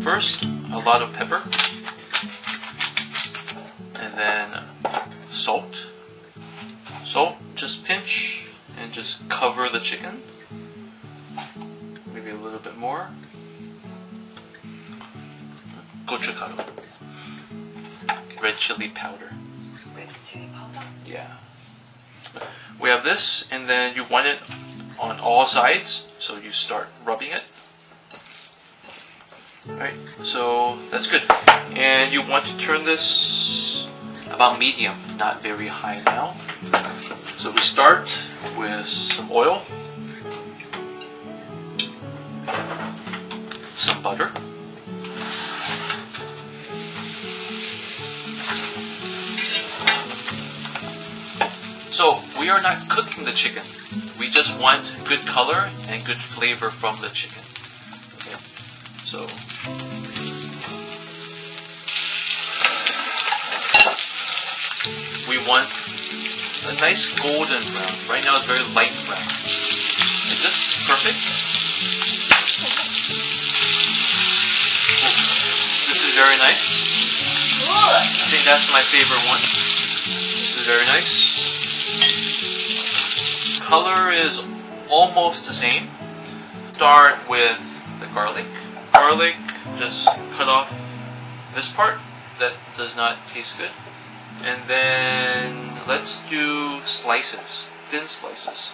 first, a lot of pepper, and then salt. Salt, just pinch and just cover the chicken. Maybe a little bit more. Gochugaru, red chili powder. Red chili powder? Yeah. We have this, and then you want it on all sides, so you start rubbing it. Alright, so that's good. And you want to turn this about medium, not very high now. So we start with some oil, some butter, so we are not cooking the chicken. We just want good color and good flavor from the chicken. Okay, so we want a nice golden brown. Right now it's very light brown. Is this perfect? Oh, this is very nice. I think that's my favorite one. This is very nice. Color is almost the same. Start with the garlic. Garlic, just cut off this part that does not taste good. And then let's do slices, thin slices.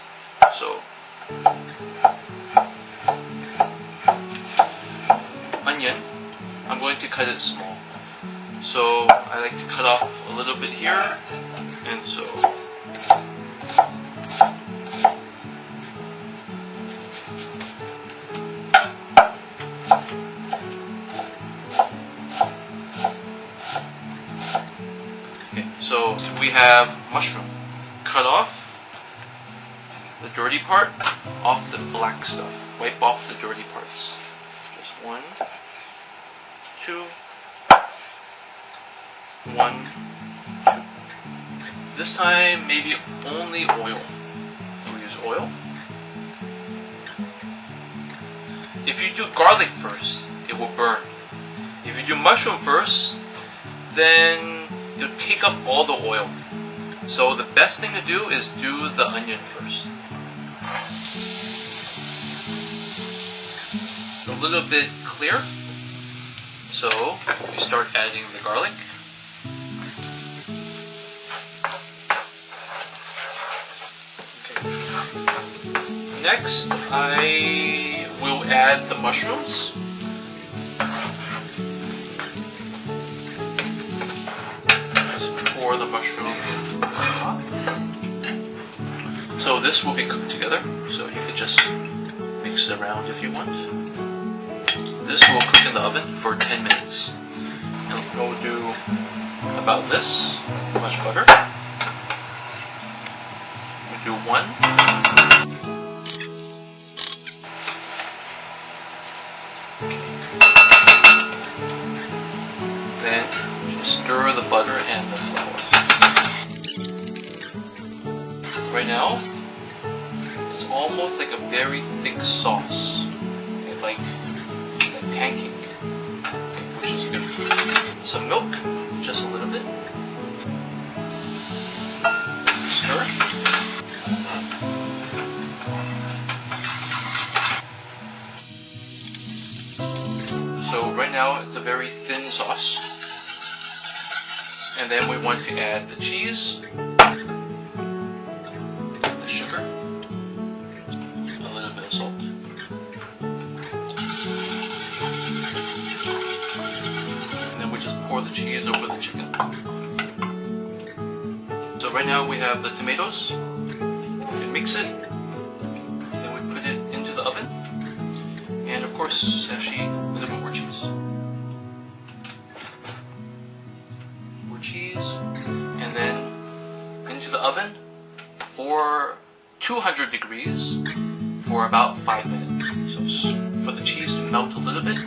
So onion, I'm going to cut it small. So I like to cut off a little bit here, and so so we have mushroom. Cut off the dirty part, off the black stuff. Wipe off the dirty parts. Just 1, 2, 1, 2. This time maybe only oil. We'll use oil. If you do garlic first, it will burn. If you do mushroom first, then you'll take up all the oil. So the best thing to do is do the onion first. A little bit clear. So we start adding the garlic. Okay. Next, I will add the mushrooms. Pour the mushroom on top. So this will be cooked together, so you can just mix it around if you want. This will cook in the oven for 10 minutes. And we'll do about this much butter. We'll do 1. Then stir the butter and the flour. Right now, it's almost like a very thick sauce, okay, like pancake, which is good. Some milk, just a little bit. Stir. So right now, it's a very thin sauce. And then we want to add the cheese, the sugar, a little bit of salt. And then we just pour the cheese over the chicken. So right now we have the tomatoes. We mix it. Then we put it into the oven. And of course, actually, a little bit more cheese. Cheese, and then into the oven for 200 degrees for about 5 minutes. So for the cheese to melt a little bit.